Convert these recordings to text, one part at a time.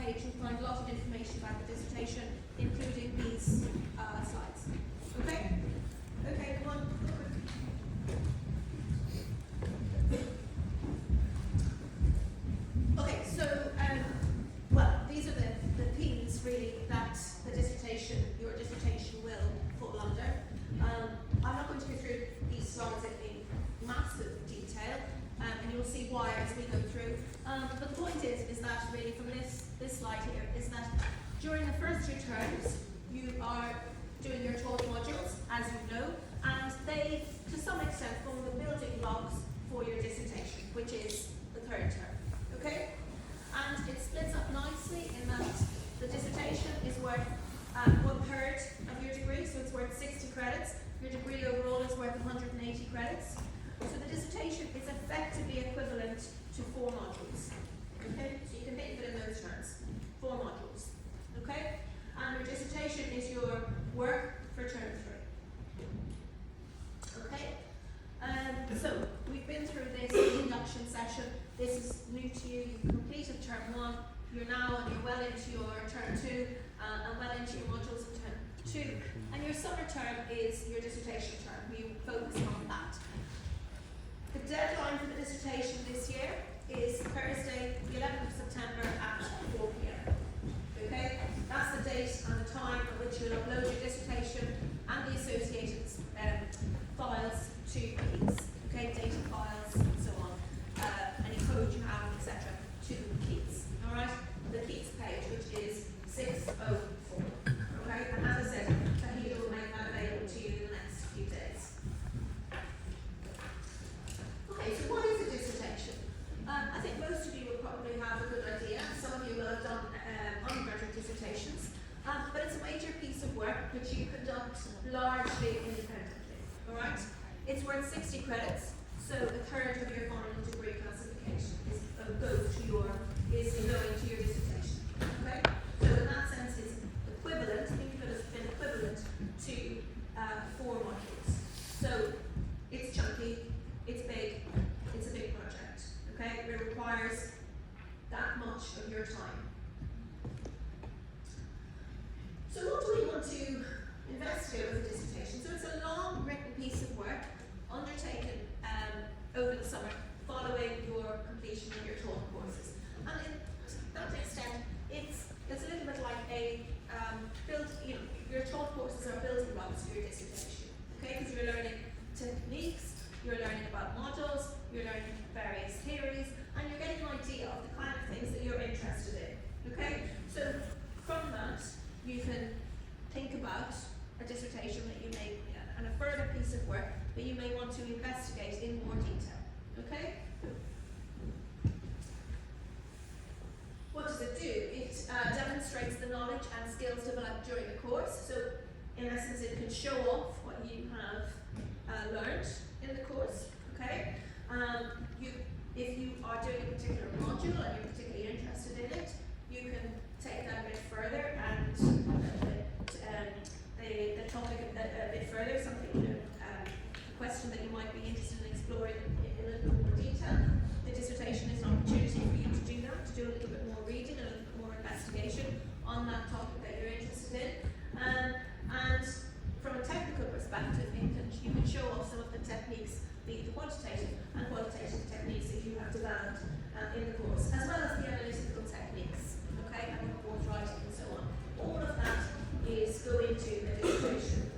page you'll find a lot of information about the dissertation, including these slides. Okay? Okay, come on. Okay, so, well, these are the themes really that your dissertation will fall under. I'm not going to go through these slides in massive detail, and you'll see why as we go through. But the point is that really from this slide here is that during the first 2 terms, you are doing your 12 modules, as you know, and they, to some extent, form the building blocks for your dissertation, which is the 3rd term. Okay? And it splits up nicely in that the dissertation is worth 1/3 of your degree, so it's worth 60 credits. Your degree overall is worth 180 credits. So the dissertation is effectively equivalent to 4 modules. Okay? So you can think of it in those terms. 4 modules. Okay? And your dissertation is your work for term 3. Okay? So we've been through this induction session. This is new to you. You've completed term 1. You're well into your term 2 and well into your modules of term 2. And your summer term is your dissertation term. You focus on that. The deadline for the dissertation this year is Thursday, the 11th of September at 4 p.m. Okay? That's the date and the time at which you'll upload your dissertation and the associated files to Keats. Okay? Data files and so on. Any code you have, etc. to Keats. Alright? The Keats page, which is 604. Okay? And as I said, Tahida will make that available to you in the next few days. Okay, so what is a dissertation? I think most of you will probably have a good idea. Some of you will have done undergraduate dissertations. But it's a major piece of work which you conduct largely independently. Alright? It's worth 60 credits, so 1/3 of your final degree classification is going to your dissertation. Okay? So in that sense it's equivalent, think of it as been equivalent to 4 modules. So it's chunky, it's big, it's a big project. Okay? It requires that much of your time. So what do we want to investigate with a dissertation? So it's a long written piece of work undertaken over the summer following your completion of your taught courses. And to that extent, it's a little bit like your taught courses are building blocks for your dissertation. Okay, because you're learning techniques, you're learning about models, you're learning various theories, and you're getting an idea of the kind of things that you're interested in. Okay, so from that, you can think about a dissertation that you may, and a further piece of work that you may want to investigate in more detail. Okay? What does it do? It demonstrates the knowledge and skills developed during the course. So, in essence, it can show off what you have learned in the course. Okay? If you are doing a particular module and you're particularly interested in it, you can take that a bit further and the topic a bit further, something, a question that you might be interested in exploring in a little bit more detail. The dissertation is an opportunity for you to do that, to do a little bit more reading, a little bit more investigation on that topic that you're interested in. And from a technical perspective, you can show off some of the techniques, the quantitative and qualitative techniques that you have developed in the course, as well as the analytical techniques, okay, and report writing and so on. All of that is going to a dissertation.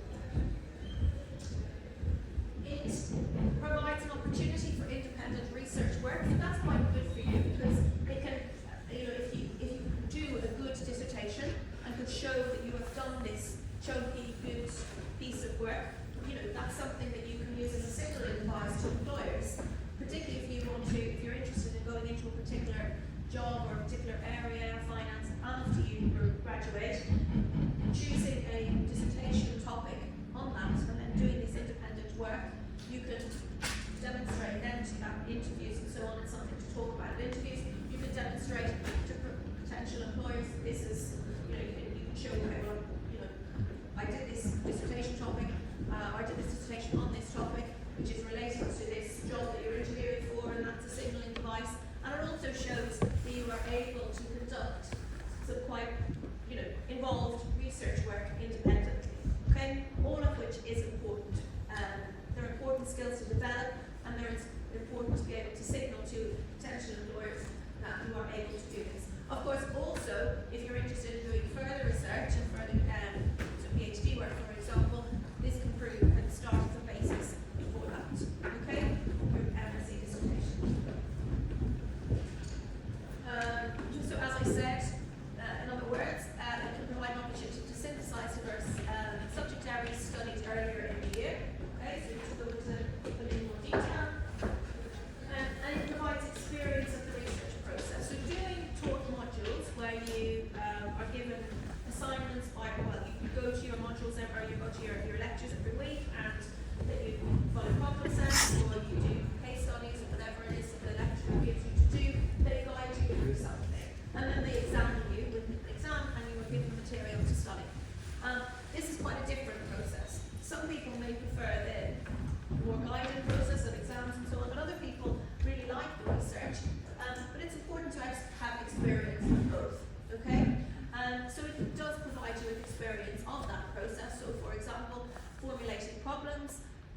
It provides an opportunity for independent research work, and that's quite good for you because it can, if you do a good dissertation and can show that you have done this chunky, good piece of work, that's something that you can use as a signaling device to employers, particularly if you're interested in going into a particular job or a particular area of finance after you graduate, choosing a dissertation topic on that and then doing this independent work, you can demonstrate then to interviews and so on, and something to talk about in interviews. You can demonstrate to potential employers that this is, you can show, okay, well, I did this dissertation topic, I did this dissertation on this topic, which is related to this job that you're interviewing for, and that's a signalling device. And it also shows that you are able to conduct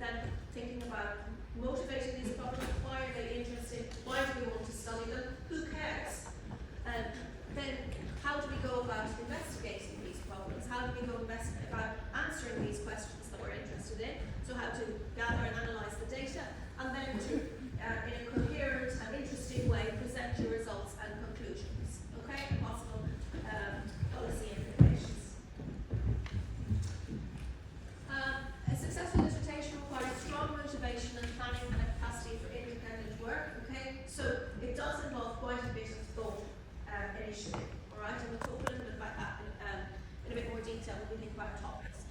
then thinking about motivating these problems. Why are they interesting? Why do we want to study them? Who cares? Then how do we go about investigating these problems? How do we go about answering these questions that we're interested in? So how to gather and analyse the data, and then to, in a coherent and interesting way, present your results and conclusions. Okay, and possible policy implications. A successful dissertation requires strong motivation and planning and a capacity for independent work. Okay, so it does involve quite a bit of thought initially. All right, and we'll talk a little bit about that in a bit more detail when we think about topics.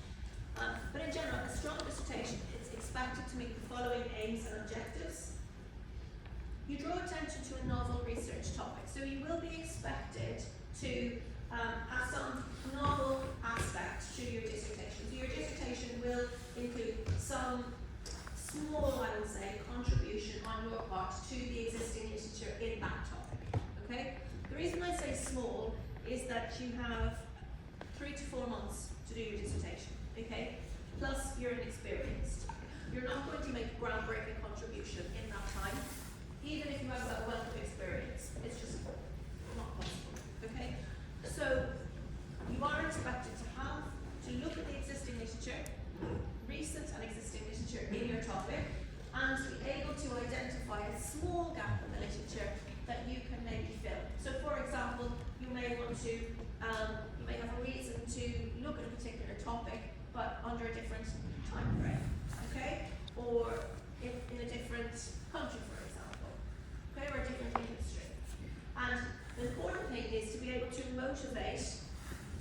But in general, a strong dissertation is expected to meet the following aims and objectives. You draw attention to a novel research topic, so you will be expected to have some novel aspects to your dissertation. So your dissertation will include some small, I would say, contribution on your part to the existing literature in that topic. Okay? The reason I say small is that you have 3 to 4 months to do your dissertation. Okay? Plus, you're inexperienced. You're not going to make a groundbreaking contribution in that time, even if you have a wealth of experience. It's just not possible. Okay? So, you are expected to look at the existing literature, recent and existing literature in your topic, and be able to identify a small gap in the literature that you can maybe fill. So, for example, you may want to, you may have a reason to look at a particular topic, but under a different time frame, okay? Or in a different country, for example, okay, or a different industry. And the important thing is to be able to motivate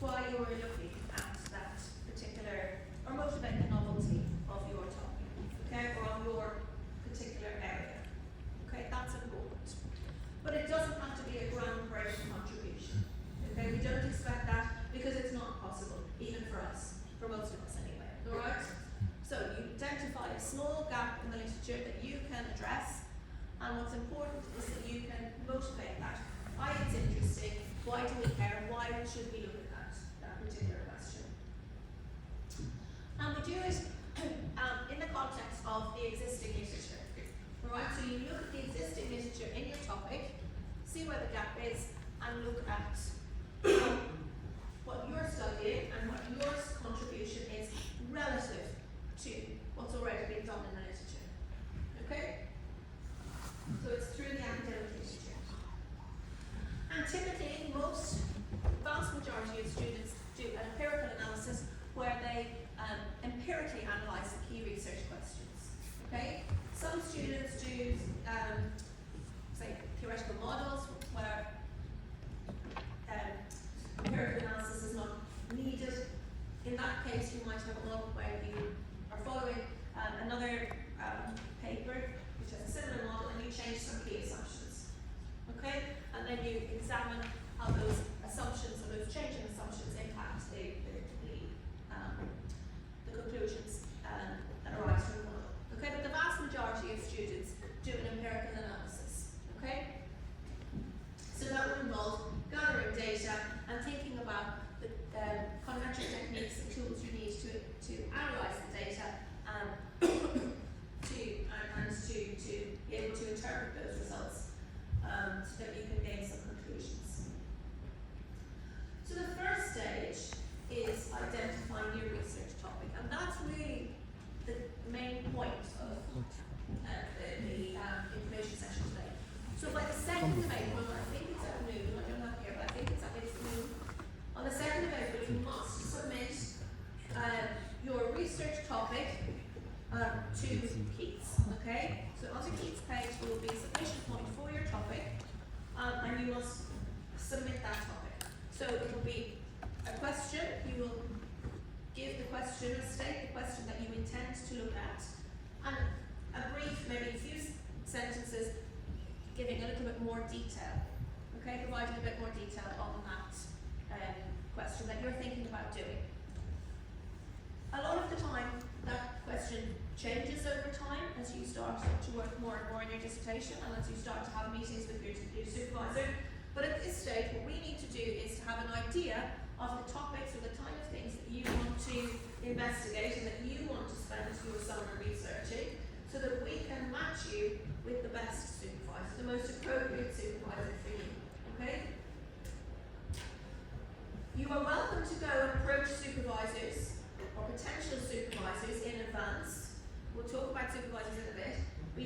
why you're looking at that particular, or motivate the novelty of your topic, okay, or of your particular area. Okay, that's important. But it doesn't have to be a groundbreaking contribution. Okay, we don't expect that because it's not possible, even for us, for most of us anyway. Alright? So you identify a small gap in the literature that you can address, and what's important is that you can motivate that. Why it's interesting, why do we care, why should we look at that particular question. And we do it in the context of the existing literature. Alright, so you look at the existing literature in your topic, see where the gap is, and look at what you're studying and what your contribution is relative to what's already been done in the literature. Okay? So it's through the academic literature. And typically, vast majority of students do an empirical analysis where they empirically analyse the key research questions. Okay? Some students do, say, theoretical models where empirical analysis is not needed. In that case, you might have a model where you are following another paper which has a similar model, and you change some key assumptions. Okay? And then you examine how those assumptions, or those changing assumptions, impact the conclusions that arise from the model. Okay? But the vast majority of students do an empirical analysis. Okay? So that would involve gathering data and thinking about the econometric techniques and tools you need to analyse the data to be able to interpret those results so that you can gain some conclusions. So the first stage is identifying your research topic, and that's really the main point of the information session today. So by the 2nd of April, I think it's at noon, I don't have it here, but I think it's noon. On the 2nd of April, you must submit your research topic to Keats, okay? So on the Keats page will be a submission point for your topic, and you must submit that topic. So it will be a question, you will give the question, state the question that you intend to look at, and a brief, maybe a few sentences giving a little bit more detail, okay, providing a bit more detail on that question that you're thinking about doing. A lot of the time, that question changes over time as you start to work more and more in your dissertation and as you start to have meetings with your supervisor. But at this stage, what we need to do is to have an idea of the topics or the kind of things that you want to investigate and that you want to spend your summer research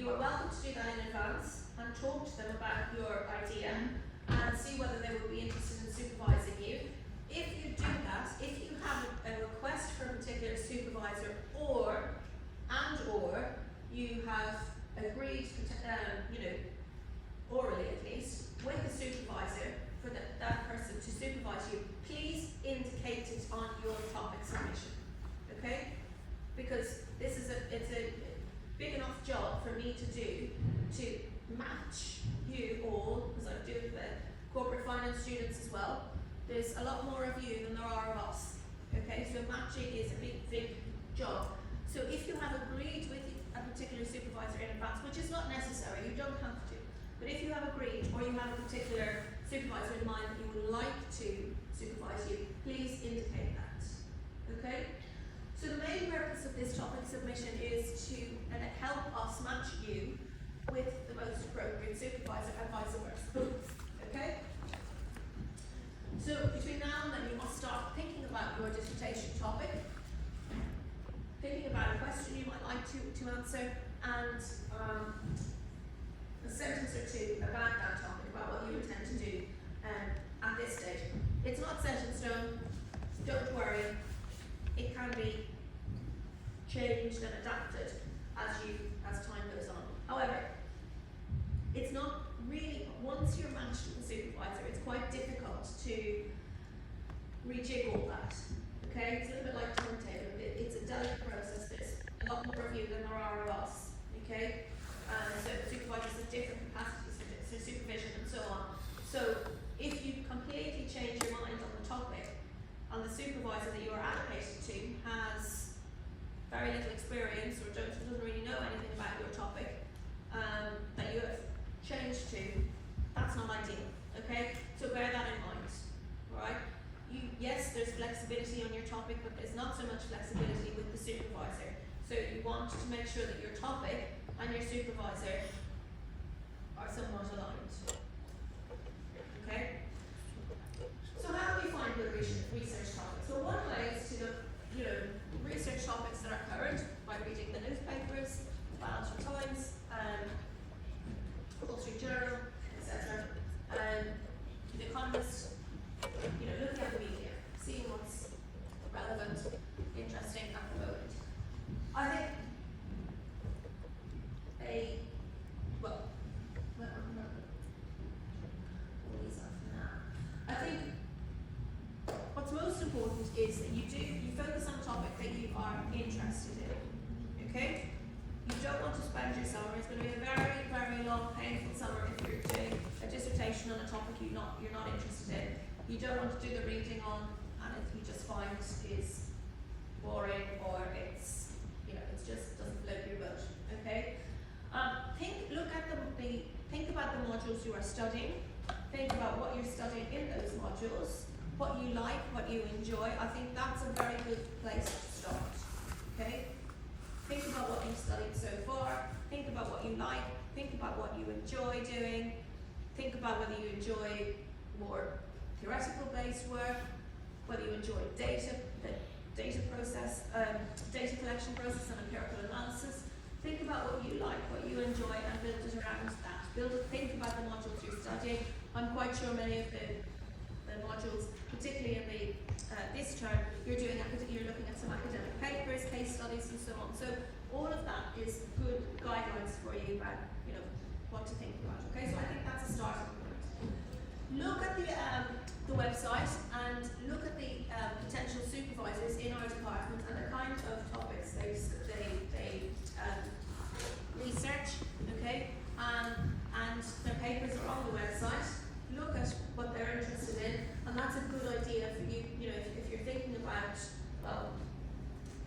You are welcome to do that in advance and talk to them about your idea and see whether they would be interested in supervising you. If you do that, if you have a request for a particular supervisor or you have agreed, orally at least, with the supervisor for that person to supervise you, please indicate it on your topic submission. Okay? Because it's a big enough job for me to do to match you all, because I do the corporate finance students as well. There's a lot more of you than there are of us. Okay, so matching is a big job. So if you have agreed with a particular supervisor in advance, which is not necessary, you don't have to, but if you have agreed or you have a particular supervisor in mind that you would like to supervise you, please indicate that. Okay? So the main purpose of this topic submission is to help us match you with the most appropriate supervisor and vice versa. Okay? So between now and then you must start thinking about your dissertation topic, thinking about a question you might like to answer, and a sentence or two about that topic, about what you intend to do at this stage. It's not set in stone, don't worry, it can be changed and adapted as time goes on. However, it's not really, once you're matched with a supervisor, it's quite difficult to rejig all that. Okay, it's a little bit like turntable. It's a delicate process. There's a lot more of you than there are of us. Okay, so supervisors have different capacities for supervision and so on. So if you completely change your mind on the topic, and the supervisor that you are allocated to has very little experience or doesn't really know anything about your topic that you have changed to, that's not ideal. Okay, so bear that in mind. All right. Yes, there's flexibility on your topic, but there's not so much flexibility with the supervisor. So you want to make sure that your topic and your supervisor are somewhat aligned. Okay? So how do we find good research topics? So one way is to look, research topics that are current by reading the newspapers, the Financial Times, Wall Street Journal, etc. The Economist, looking at the media, seeing what's relevant, interesting at the moment. I think I think what's most important is that you focus on a topic that you are interested in. Okay? You don't want to spend your summer. It's going to be a very, very long, painful summer if you're doing a dissertation on a topic you're not interested in. You don't want to do the reading on, and you just find is boring, or it's just doesn't float your boat. Okay. Think about the modules you are studying. Think about what you're studying in those modules, what you like, what you enjoy. I think that's a very good place to start. Okay. Think about what you've studied so far. Think about what you like. Think about what you enjoy doing. Think about whether you enjoy more theoretical based work, whether you enjoy the data collection process and empirical analysis. Think about what you like, what you enjoy, and build it around that. Think about the modules you're studying. I'm quite sure many of the modules, particularly in this term, you're looking at some academic papers, case studies, and so on. So all of that is good guidelines for you about what to think about. Okay, so I think that's a starting point. Look at the website and look at the potential supervisors in our department and the kind of topics they research. Okay, and their papers are on the website. Look at what they're interested in, and that's a good idea for you. If you're thinking about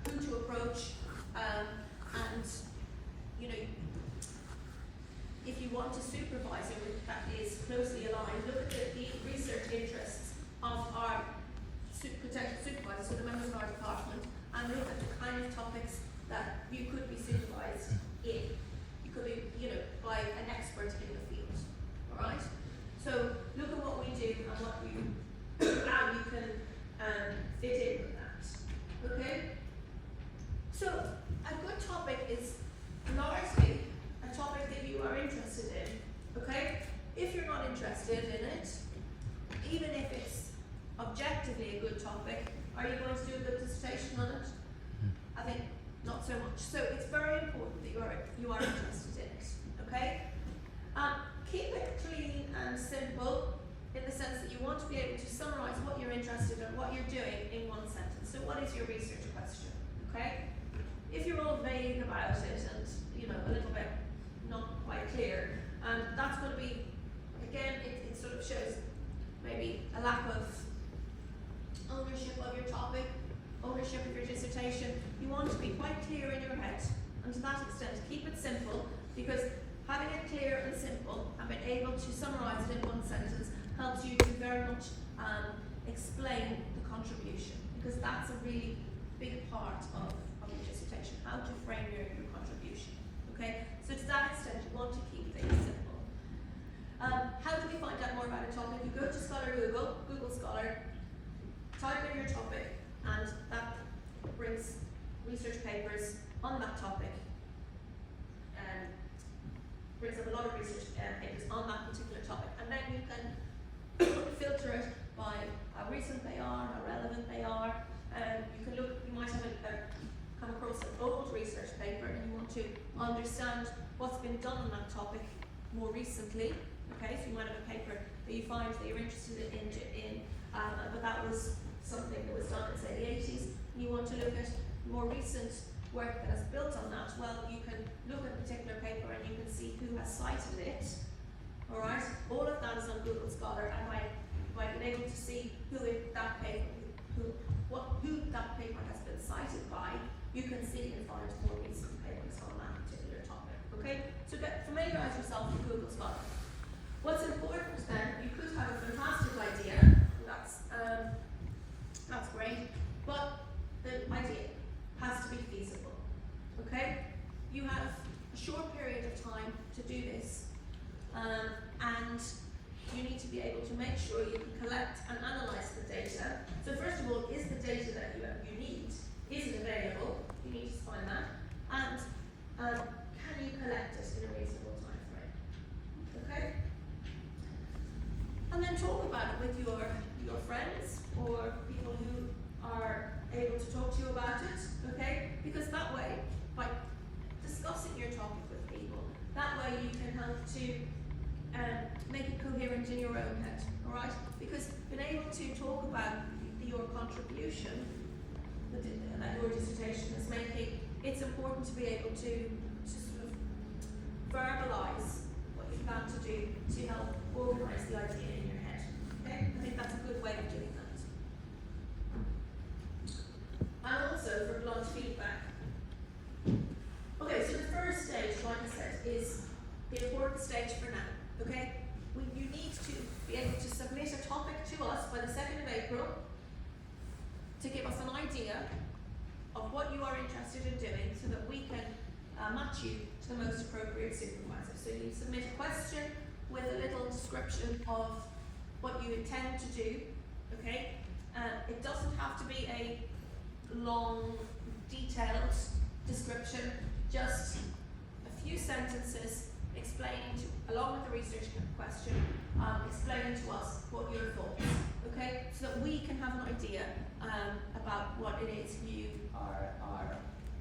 who to approach, and if you want a supervisor that is closely aligned, look at the research interests of our potential supervisors, so the members of our department, and look at the kind of topics that interested in it, even if it's objectively a good topic, are you going to do a good dissertation on it? I think not so much. So it's very important that you are interested in it. Okay? Keep it clean and simple in the sense that you want to be able to summarise what you're interested in, what you're doing in one sentence. So what is your research question? Okay? If you're all vague about it and a little bit not quite clear, that's going to be, again, it sort of shows maybe a lack of ownership of your topic, ownership of your dissertation. You want to be quite clear in your head, and to that extent, keep it simple, because having it clear and simple and being able to summarise it in one sentence helps you to very much explain the contribution, because that's a really big part of your dissertation, how to frame your contribution. Okay, so to that extent, you want to keep things simple. How do we find out more about a topic? You go to Scholar Google Scholar, type in your topic, and that brings research papers on that topic, and brings up a lot of research papers on that particular topic, and then you can filter it by how recent they are, how relevant they are. You can look. You might have come across an old research paper, and you want to understand what's been done on that topic more recently. Okay, so you might have a paper that you find that you're interested in, but that was something that was done in, say, the 80s. And you want to look at more recent work that has built on that. Well, you can look at a particular paper and you can see who has cited it. All right, all of that is on Google Scholar, and by being able to see who that paper has been cited by, you can see and find more recent papers on that particular topic. Okay, so familiarise yourself with Google Scholar. What's important then, you could have a fantastic idea, and that's great, but the idea has to be feasible. Okay, you have a short period of time to do this, and you need to be able to make sure you can collect and analyse the data. So first of all, is the data that you need, is it available? You need to find that, and can you collect it in a reasonable time frame? Okay, and then talk about it with your friends or people who are able to talk to you about it. Okay, because that way, by discussing your topic with people, that way you can help to make it coherent in your own head, all right? Because being able to talk about your contribution that your dissertation is making, it's important to be able to sort of verbalise what you plan to do to help organise the idea in your head. Okay, I think that's a good way of doing that. And also for blunt feedback. Okay, so the first stage, like I said, is the important stage for now. Okay, you need to be able to submit a topic to us by the 2nd of April to give us an idea of what you are interested in doing, so that we can match you to the most appropriate supervisor. So you submit a question with a little description of what you intend to do. Okay, it doesn't have to be a long, detailed description, just a few sentences explaining along with the research question, explaining to us what your thoughts, okay, so that we can have an idea about what it is you are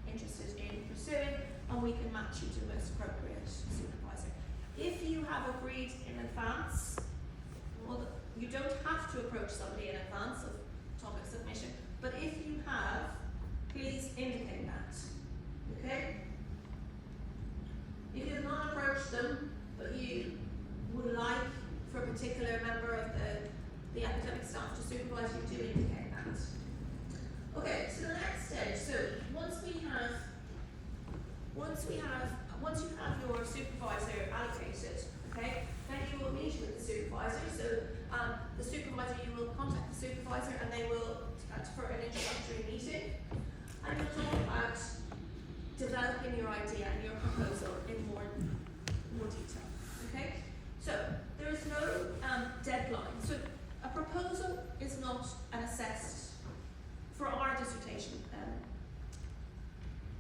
interested in pursuing, and we can match you to the most appropriate supervisor. If you have agreed in advance, well, you don't have to approach somebody in advance of topic submission, but if you have, please indicate that, okay? If you have not approached them, but you would like for a particular member of the academic staff to supervise you, do indicate that. Okay, so the next stage, so once you have your supervisor allocated, okay, then you will meet with the supervisor. So the supervisor, you will contact the supervisor and they will, for an introductory meeting, and you'll talk about developing your idea and your proposal in more detail. Okay? So there is no deadline. So a proposal is not an assessed for our dissertation.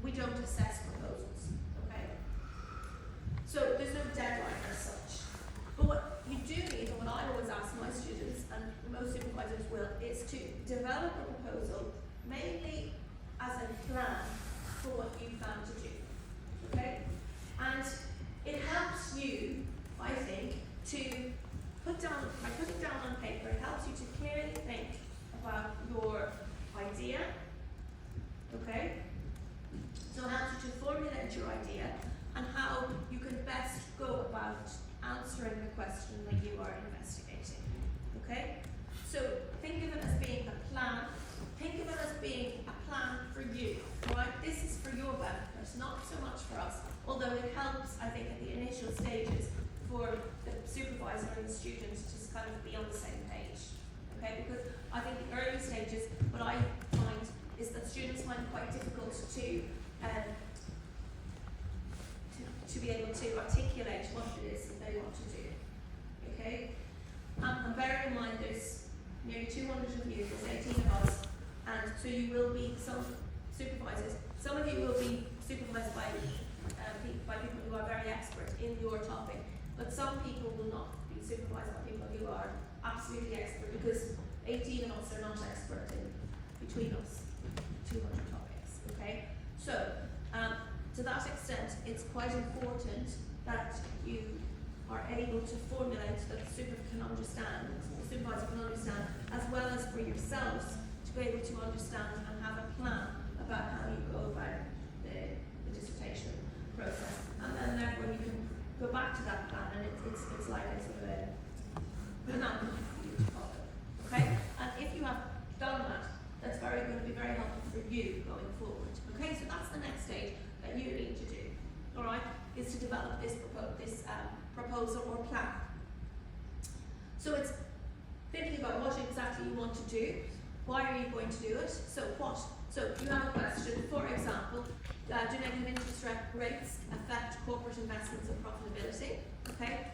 We don't assess proposals. Okay? So there's no deadline as such. But what you do need, and what students, and most supervisors will, is to develop a proposal mainly as a plan for what you plan to do. Okay? And it helps you, I think, to put down, by putting down on paper, it helps you to clearly think about your idea. Okay? So it helps you to formulate your idea and how you can best go about answering the question that you are investigating. Okay? So think of it as being a plan. Think of it as being a plan for you. Right? This is for your benefit, not so much for us. Although it helps, I think, at the initial stages for the supervisor and the students to just kind of be on the same page. Okay? Because I think the early stages, what I find is that students find it quite difficult to be able to articulate what it is that they want to do. Okay? And bear in mind there's nearly 200 of you, there's 18 of us, and so you will be some supervisors. Some of you will be supervised by people who are very expert in your topic, but some people will not be supervised by people who are absolutely expert, because 18 of us are not expert in between us 200 topics. Okay? So to that extent, it's quite important that you are able to formulate that the supervisor can understand, as well as for yourselves to be able to understand and have a plan about how you go about the dissertation process. And then therefore you can go back to that plan, and it's like a sort of an outcome for you to follow. Okay? And if you have done that, that's going to be very helpful for you going forward. Okay? So that's the next stage that you need to do. Alright? Is to develop this proposal or plan. So it's thinking about what exactly you want to do. Why are you going to do it? So what? So you have a question, for example, do negative interest rates affect corporate investments and profitability? Okay?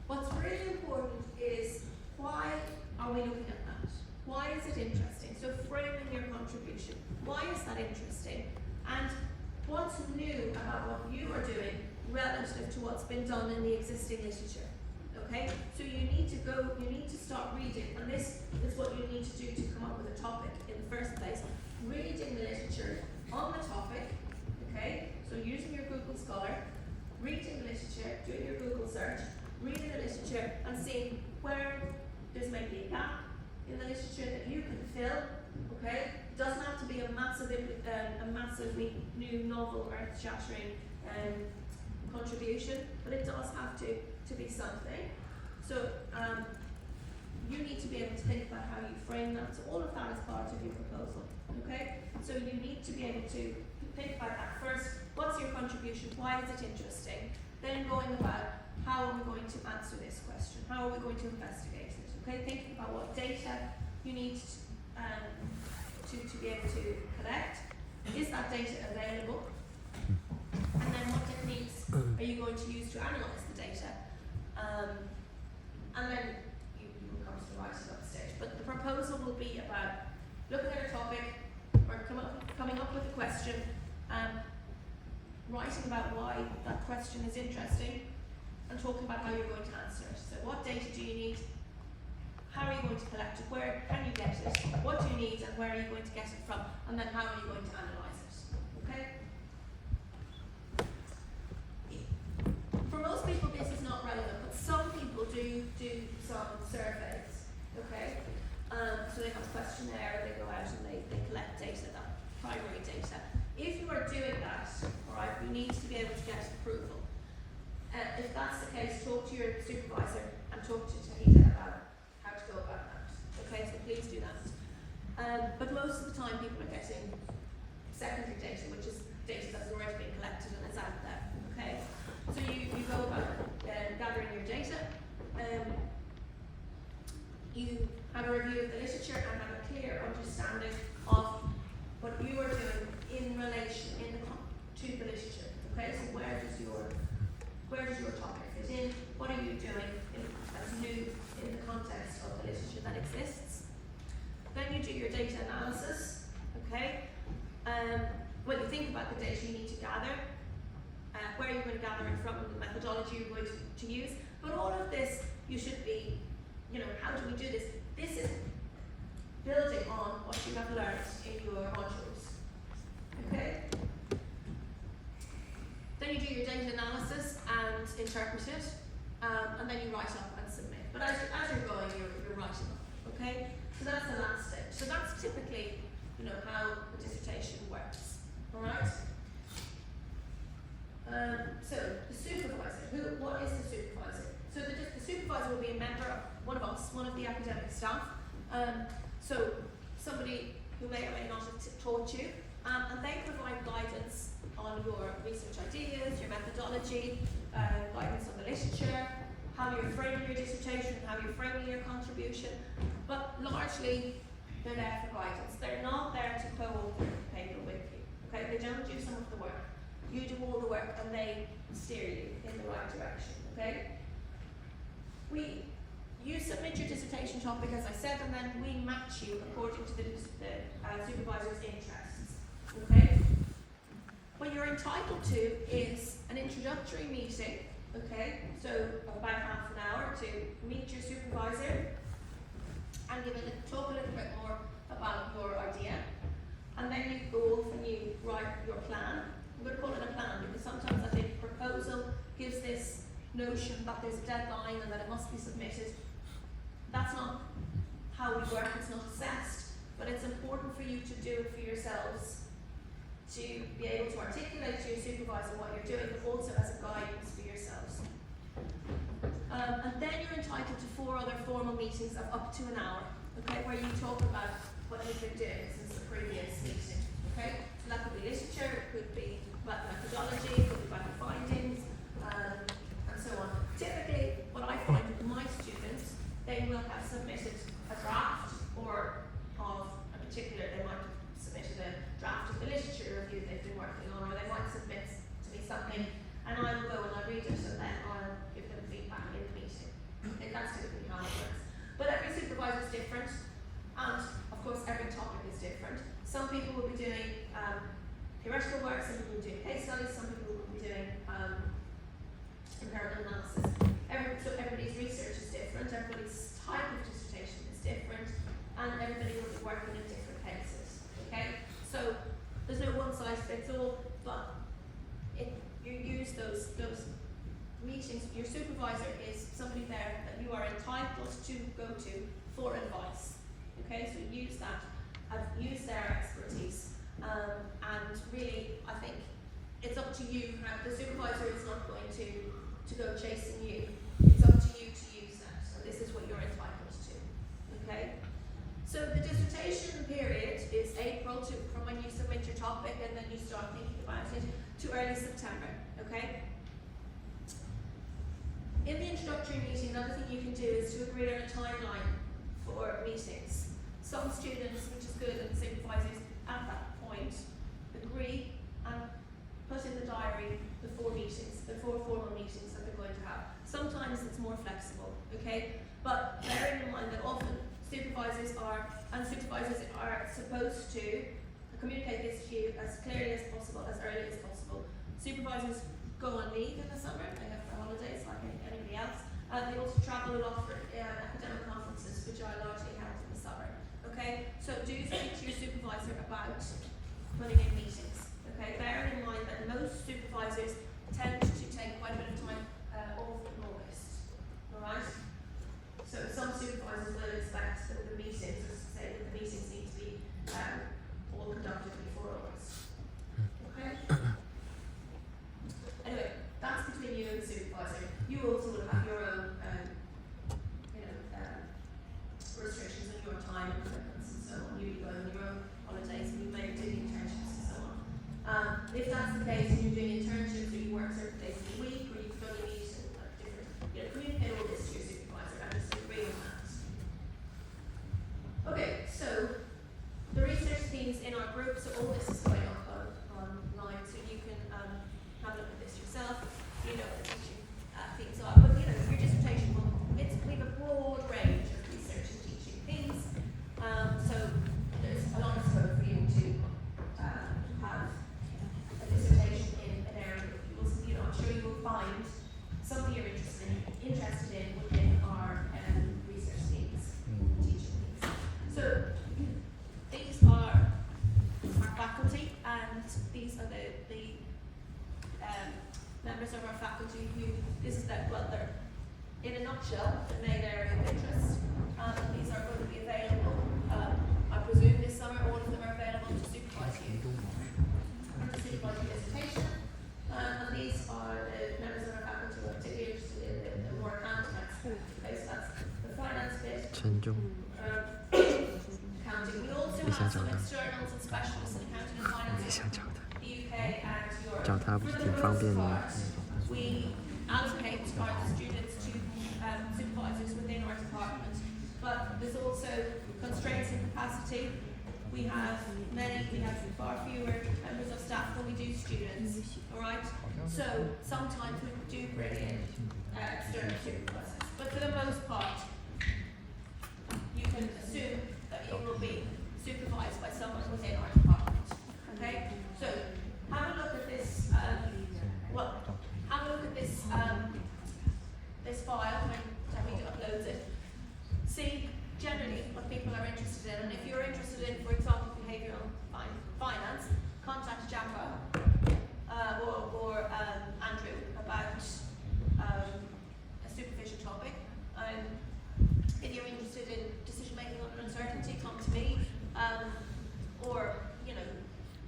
What's really important is, why are we looking at that? Why is it interesting? So framing your contribution. Why is that interesting? And what's new about what you are doing relative to what's been done in the existing literature? Okay? So you need to start reading, and this is what you need to do to come up with a topic in the first place. Reading the literature on the topic, okay? So using your Google Scholar, reading the literature, doing your Google search, reading the literature and seeing where there's maybe a gap in the literature that you can fill, okay? It doesn't have to be a massively new novel, earth-shattering contribution, but it does have to be something. So you need to be able to think about how you frame that. So all of that is part of your proposal, okay? So you need to be able to think about that first. What's your contribution? Why is it interesting? Then going about, how are we going to answer this question? How are we going to investigate it? Okay, thinking about what data you need to be able to collect. Is that data available? And then what techniques are you going to use to analyse the data? And then you will come to the writing up stage. But the proposal will be about looking at a topic, or coming up with a question, writing about why that question is interesting, and talking about how you're going to answer it. So what data do you need? How are you going to collect it? Where can you get it? What do you need, and where are you going to get it from? And then how are you going to analyse it? Okay? For most people this is not relevant, but some people do some surveys. Okay? So they have a questionnaire, they go out and they collect data, that primary data. If you are doing that, alright, you need to be able to get approval. If that's the case, talk to your supervisor and talk to Tahita about how to go about that. Okay, so please do that. But most of the time people are getting secondary data, which is data that's already been collected and is out there. Okay, so you go about gathering your data. You have a review of the literature and have a clear understanding of what you are doing in relation to the literature. Okay, so where does your topic fit in? What are you doing that's new in the context of the literature that exists? Then you do your data analysis. Okay, when you think about the data you need to gather, where you're going to gather it from, the methodology you're going to use. But all of this, you should be, how do we do this? Okay, so that's the last stage. So that's typically, how the dissertation works. All right. So the supervisor. What is the supervisor? So the supervisor will be a member of one of us, one of the academic staff. So somebody who may or may not have taught you, and they provide guidance on your research ideas, your methodology, guidance on the literature, how you're framing your dissertation, how you're framing your contribution, but largely they're there for guidance. They're not there to co-author the paper with you. Okay, they don't do some of the work. You do all the work and they steer you in the right direction. Okay? You submit your dissertation topic, as I said, and then we match you according to the supervisor's interests. Okay? What you're entitled to is an introductory meeting, okay? So about half an hour to meet your supervisor and talk a little bit more about your idea. And then you go off and you write your plan. I'm going to call it a plan because sometimes I think proposal gives this notion that there's a deadline and that it must be submitted. That's not how we work, it's not assessed, but it's important for you to do it for yourselves, to be able to articulate to your supervisor what you're doing, but also as a guidance for yourselves. And then you're entitled to 4 other formal meetings of up to an hour, okay, where you talk about what you've been doing since the previous meeting, okay? So that could be literature, it could be about methodology, it could be about the findings, and so on. Typically, what I find with my students, they will have submitted a draft or of a particular, they might have submitted a draft of the literature review they've been working on, or they might submit to me something and I will go and I'll read it and then I'll give them feedback in the meeting. Okay, that's typically how it works. But every supervisor is different, and of course every topic is different. Some people will be doing theoretical work, some people will be doing case studies, some people will be doing empirical analysis. So everybody's research is different, everybody's type of dissertation is different, and everybody will be working in different paces. Okay? So there's no one size fits all, but you use those meetings. Your supervisor is somebody there that you are entitled to go to for advice. Okay, so use that, use their expertise, and really, I think it's up to you. The supervisor is not going to go chasing you. It's up to you to use that. So this is what you're entitled to. Okay. So the dissertation period is April from when you submit your topic, and then you start thinking about it, to early September. Okay. In the introductory meeting, another thing you can do is to agree on a timeline for meetings. Some students, which is good, and supervisors at that point agree and put in the diary the 4 meetings, the 4 formal meetings that they're going to have. Sometimes it's more flexible, okay? But bearing in mind that often supervisors are supposed to communicate this to you as clearly as possible, as early as possible. Supervisors go on leave in the summer, they have their holidays like anybody else. They also travel a lot for academic conferences, which are largely held in the summer. Okay, so do speak to your supervisor about putting in meetings. Okay, bearing in mind that most supervisors tend to take quite a bit of time off in August. Alright? So some supervisors will expect that the meetings, as I say, that the meetings need to be all conducted before August. Okay? Anyway, that's between you and the supervisor. You also will have your own restrictions on your time and commitments and so on. You go on your own holidays and you may do internships and so on. If that's the case and you're doing internships or you work certain days in the week or you can only meet at different, communicate all this to your supervisor and just agree on that. Okay, so the research themes in our group, so all this is going up online, so you can have a look at this yourself. You know what the teaching themes are, but your dissertation will, we have a broad range of research and teaching themes, so there's a lot of scope for you to have a dissertation in an area that I'm sure you will find something you're interested in within our research themes, teaching themes. So these are our faculty, and these are the members of our faculty who, this is that, well, they're in a nutshell, the main area of interest. These are going to be available 沉重。 accounting. We also have some externals and specialists in accounting and finance. 没想找他， The UK and Europe. 找他不是 For 挺 the 方便 most 的吗？ part, we allocate our students to supervisors within our department, but there's also constraints in capacity. We have far fewer members of staff than we do students, alright? So sometimes we do bring in external supervisors, but for the most part, you can assume that you will be supervised by someone within our department, okay? So have a look at this, this file when David uploads it. See generally what people are interested in, and if you're interested in, for example, behavioural finance, contact Jacko or Andrew about a supervision topic. If you're interested in decision making under uncertainty, come to me, or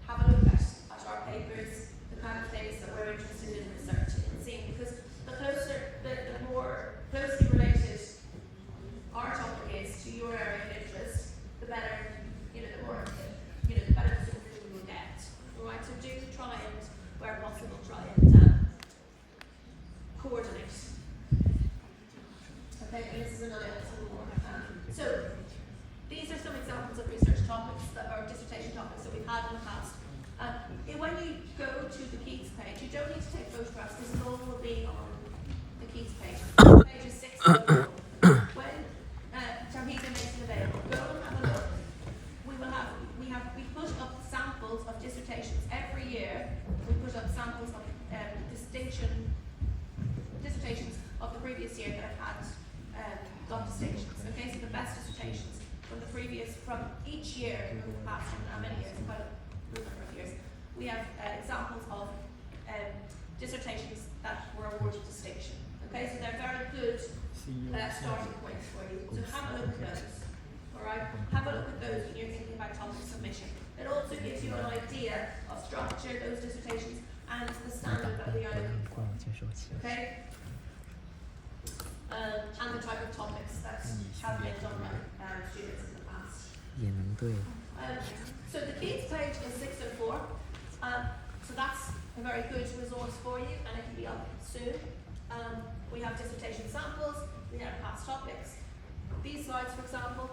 have a look at our papers, the kind of things that we're interested in researching and seeing, because the more closely related our topic is to your area of interest, the better, the better the supervision we will get. Alright, so do try and, where possible, try and coordinate. Okay, and this is another more. So these are some examples of research topics or dissertation topics that we've had in the past. When you go to the Keats page, you don't need to take photographs. This all will be on the Keats page. Page is 6. When Tahita makes it available, go and have a look. We put up samples of dissertations every year. We put up samples of dissertations of the previous year that have had got distinctions. Okay, so the best dissertations from each year in the past, how many years, quite a good number of years. We have examples of dissertations that were awarded distinction. Okay, so they're very good starting points for you. So have a look at those. Alright, have a look at those when you're thinking about topic submission. It also gives you an idea of structure, those dissertations, and the standard that we are looking for. Okay? And the type of topics that have been done by students in the past. So the Keats page is 604. So that's a very good resource for you, and it can be up soon. We have dissertation samples, we have past topics. These slides, for example.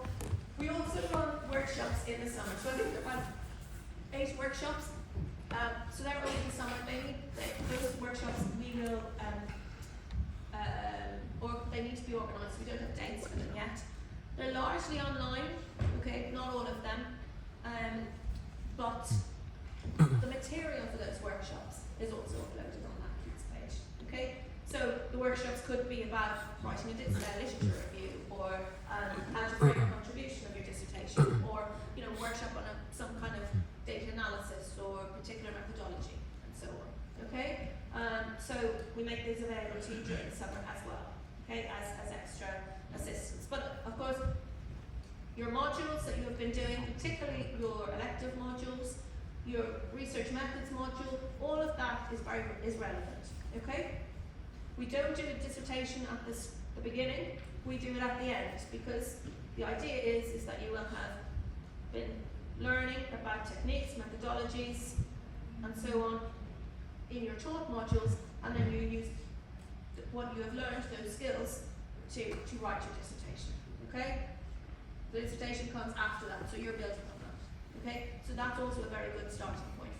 We also run workshops in the summer. So I think there are about 8 workshops. So they're over the summer. Those workshops we will, or they need to be organised. We don't have dates for them yet. They're largely online, okay, not all of them. But the material for those workshops is also uploaded on that Keats page, okay? So the workshops could be about writing a literature review, or how to frame a contribution of your dissertation, or workshop on some kind of data analysis or particular methodology, and so on. Okay, so we make these available to you during the summer as well. Okay, as extra assistance. But of course, your modules that you have been doing, particularly your elective modules, your research methods module, all of that is relevant. Okay. We don't do a dissertation at the beginning, we do it at the end, because the idea is that you will have been learning about techniques, methodologies, and so on in your taught modules, and then you use what you have learned, those skills, to write your dissertation. Okay? The dissertation comes after that, so you're building on that. Okay? So that's also a very good starting point